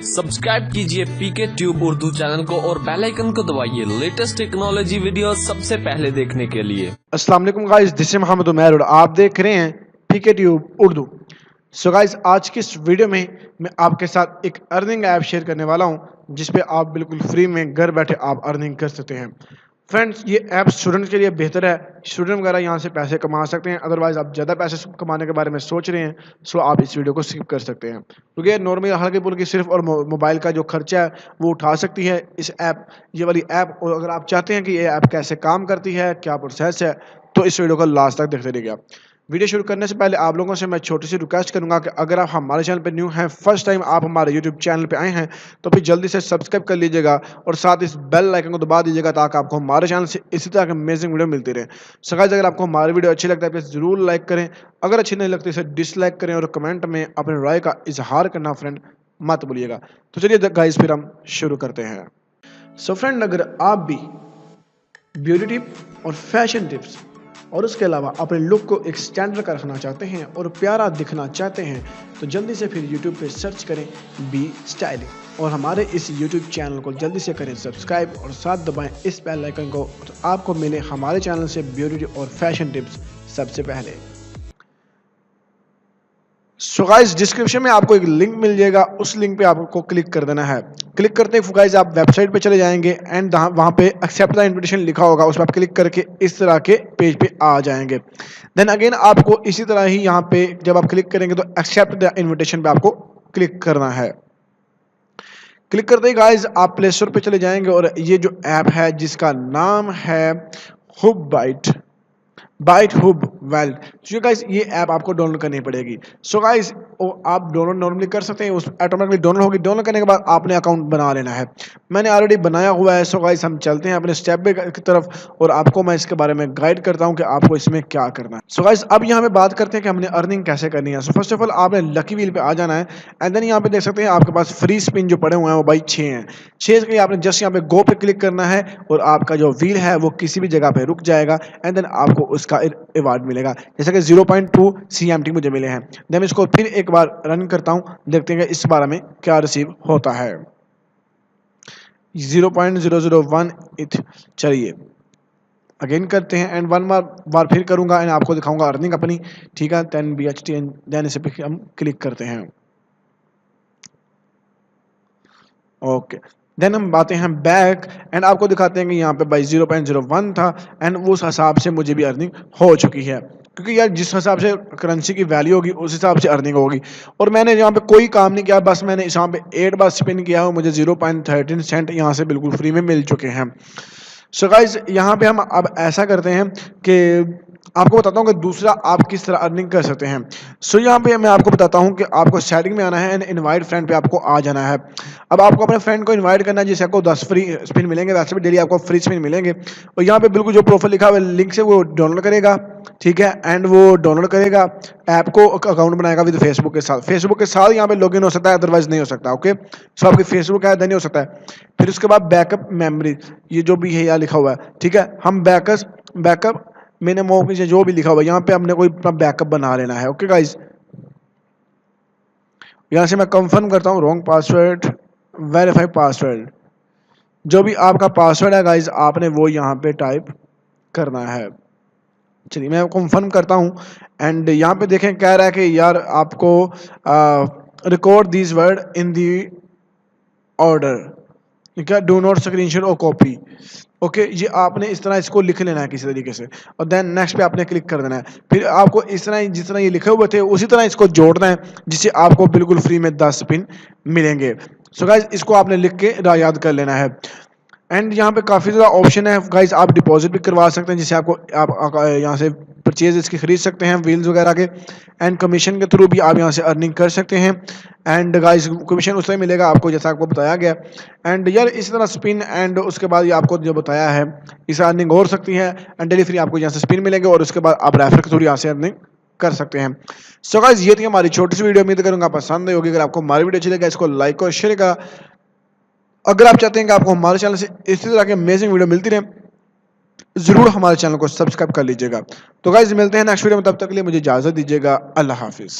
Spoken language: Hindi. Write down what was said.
सब्सक्राइब कीजिए पीके ट्यूब उर्दू चैनल को और बेल आइकन को दबाइए लेटेस्ट टेक्नोलॉजी वीडियो सबसे पहले देखने के लिए। अस्सलाम वालेकुम guys, this is Mohammad Umair और आप देख रहे हैं PK Tube Urdu. So guys, आज की इस वीडियो में मैं आपके साथ एक अर्निंग ऐप शेयर करने वाला हूं जिस पे आप बिल्कुल फ्री में घर बैठे आप अर्निंग कर सकते हैं। फ्रेंड्स, ये ऐप स्टूडेंट के लिए बेहतर है। स्टूडेंट वगैरह यहाँ से पैसे कमा सकते हैं। अदरवाइज आप ज़्यादा पैसे कमाने के बारे में सोच रहे हैं सो आप इस वीडियो को स्किप कर सकते हैं, क्योंकि नॉर्मली हल्की फुल्की सिर्फ और मोबाइल का जो खर्चा है वो उठा सकती है इस ऐप, ये वाली ऐप। और अगर आप चाहते हैं कि ये ऐप कैसे काम करती है, क्या प्रोसेस है, तो इस वीडियो को लास्ट तक देखते रहिएगा। वीडियो शुरू करने से पहले आप लोगों से मैं छोटी सी रिक्वेस्ट करूंगा कि अगर आप हमारे चैनल पे न्यू हैं, फर्स्ट टाइम आप हमारे यूट्यूब चैनल पे आए हैं, तो फिर जल्दी से सब्सक्राइब कर लीजिएगा और साथ इस बेल आइकन को दबा दीजिएगा ताकि आपको हमारे चैनल से इसी तरह की अमेजिंग वीडियो मिलती रहे। सो गाइस, अगर आपको हमारी वीडियो अच्छी लगता है प्लीज़ ज़रूर लाइक करें, अगर अच्छी नहीं लगती इसे डिसलाइक करें और कमेंट में अपने राय का इजहार करना फ्रेंड मत भूलिएगा। तो चलिए गाइस, फिर हम शुरू करते हैं। सो फ्रेंड, अगर आप भी ब्यूटी टिप और फैशन टिप्स और उसके अलावा अपने लुक को एक स्टैंडर्ड का रखना चाहते हैं और प्यारा दिखना चाहते हैं, तो जल्दी से फिर YouTube पे सर्च करें बी स्टाइलिंग और हमारे इस YouTube चैनल को जल्दी से करें सब्सक्राइब और साथ दबाएं इस बेल आइकन को, तो आपको मिले हमारे चैनल से ब्यूटी और फैशन टिप्स सबसे पहले। सो गाइस, डिस्क्रिप्शन में आपको एक लिंक मिल जाएगा, उस लिंक पे आपको क्लिक कर देना है। क्लिक करते ही गाइस आप वेबसाइट पे चले जाएंगे एंड वहाँ पे एक्सेप्ट द इनविटेशन लिखा होगा, उस पर आप क्लिक करके इस तरह के पेज पे आ जाएंगे। देन अगेन आपको इसी तरह ही यहाँ पे जब आप क्लिक करेंगे तो एक्सेप्ट द इनविटेशन पे आपको क्लिक करना है। क्लिक करते ही गाइस आप प्ले स्टोर पे चले जाएंगे और ये जो ऐप है जिसका नाम है हुब बाइट हुब वैलेट, तो गाइस ये ऐप आपको डाउनलोड करनी पड़ेगी। सो गाइस आप डाउनलोड नॉर्मली कर सकते हैं, उस ऑटोमेटिकली डाउनलोड होगी। डाउनलोड करने के बाद आपने अकाउंट बना लेना है। मैंने ऑलरेडी बनाया हुआ है। सो गाइस हम चलते हैं अपने स्टेप की तरफ और आपको मैं इसके बारे में गाइड करता हूं कि आपको इसमें क्या करना है। सो गाइस अब यहाँ पे बात करते हैं कि हमने अर्निंग कैसे करनी है। सो फर्स्ट ऑफ ऑल आपने लकी व्हील पे आ जाना है एंड देन यहाँ पे देख सकते हैं आपके पास फ्री स्पिन जो पड़े हुए हैं वो भाई 6 हैं। 6 के लिए आपने जस्ट यहाँ पे गो पे क्लिक करना है और आपका जो व्हील है वो किसी भी जगह पे रुक जाएगा एंड देन आपको उसका रिवार्ड मिलेगा, जैसे कि 0.2 CMT मुझे मिले हैं। देन इसको फिर एक बार रन करता हूं, देखते हैं इस बार में क्या रिसीव होता है। 0.001 इथ। चलिए अगेन करते हैं एंड वन बार फिर करूंगा एंड आपको दिखाऊंगा अर्निंग अपनी, ठीक है। 10 BHT देन इसे पे हम क्लिक करते हैं। ओके, देन हम आते हैं बैक एंड आपको दिखाते हैं कि यहाँ पे भाई 0.01 था एंड उस हिसाब से मुझे भी अर्निंग हो चुकी है, क्योंकि यार जिस हिसाब से करेंसी की वैल्यू होगी उस हिसाब से अर्निंग होगी। और मैंने यहाँ पे कोई काम नहीं किया, बस मैंने यहाँ पे 8 बार स्पिन किया है, मुझे 0.13 सेंट यहाँ से बिल्कुल फ्री में मिल चुके हैं। सो गाइज यहाँ पे हम अब ऐसा करते हैं कि आपको बताता हूँ कि दूसरा आप किस तरह अर्निंग कर सकते हैं। सो यहाँ पे मैं आपको बताता हूँ कि आपको सेटिंग में आना है एंड इनवाइट फ्रेंड पे आपको आ जाना है। अब आपको अपने फ्रेंड को इनवाइट करना है जिससे आपको 10 फ्री स्पिन मिलेंगे, वैसे भी डेली आपको फ्री स्पिन मिलेंगे। और यहाँ पे बिल्कुल जो प्रोफाइल लिखा हुआ है लिंक से वो डाउनलोड करेगा, ठीक है। एंड वो डाउनलोड करेगा ऐप को, अकाउंट बनाएगा विद फेसबुक के साथ। फेसबुक के साथ यहाँ पे लॉगिन हो सकता है, अदरवाइज नहीं हो सकता। ओके, सो आपकी फेसबुक है नहीं हो सकता है। फिर उसके बाद बैकअप मेमोरी, ये जो भी है यहाँ लिखा हुआ है, ठीक है। हम बैकअप मैंने मोक नीचे जो भी लिखा हुआ है यहाँ पे हमने कोई अपना बैकअप बना लेना है। ओके गाइज, यहाँ से मैं कंफर्म करता हूँ रॉन्ग पासवर्ड, वेरीफाई पासवर्ड। जो भी आपका पासवर्ड है गाइज आपने वो यहाँ पे टाइप करना है। चलिए मैं कंफर्म करता हूँ एंड यहाँ पे देखें कह रहा है कि यार आपको record this word in the order, ठीक है, डू नॉट स्क्रीनशॉट और कॉपी। ओके, ये आपने इस तरह इसको लिख लेना है किसी तरीके से और देन नेक्स्ट पे आपने क्लिक कर देना है। फिर आपको इस तरह जिस तरह ये लिखे हुए थे उसी तरह इसको जोड़ना है जिससे आपको बिल्कुल फ्री में 10 स्पिन मिलेंगे। सो गाइज इसको आपने लिख के याद कर लेना है। एंड यहाँ पे काफ़ी ज़्यादा ऑप्शन है गाइज, आप डिपॉजिट भी करवा सकते हैं जिससे आपको आप यहाँ से परचेज इसकी खरीद सकते हैं व्हील्स वगैरह के। एंड कमीशन के थ्रू भी आप यहाँ से अर्निंग कर सकते हैं एंड गाइज कमीशन उस तरह मिलेगा आपको जैसा आपको बताया गया। एंड यार इस तरह स्पिन एंड उसके बाद ये आपको जो बताया है इस अर्निंग हो सकती है एंड डेली फ्री आपको यहाँ से स्पिन मिलेंगे और उसके बाद आप रेफर के थ्रू यहाँ से अर्निंग कर सकते हैं। सो गाइज ये थी हमारी छोटी सी वीडियो, उम्मीद करूँगा पसंद आई होगी। अगर आपको हमारी वीडियो अच्छी लगे इसको लाइक और शेयर करा। अगर आप चाहते हैं कि आपको हमारे चैनल से इसी तरह की अमेजिंग वीडियो मिलती रहे, जरूर हमारे चैनल को सब्सक्राइब कर लीजिएगा। तो गाइज मिलते हैं नेक्स्ट वीडियो में, तब तक के लिए मुझे इजाजत दीजिएगा। अल्लाह हाफिज।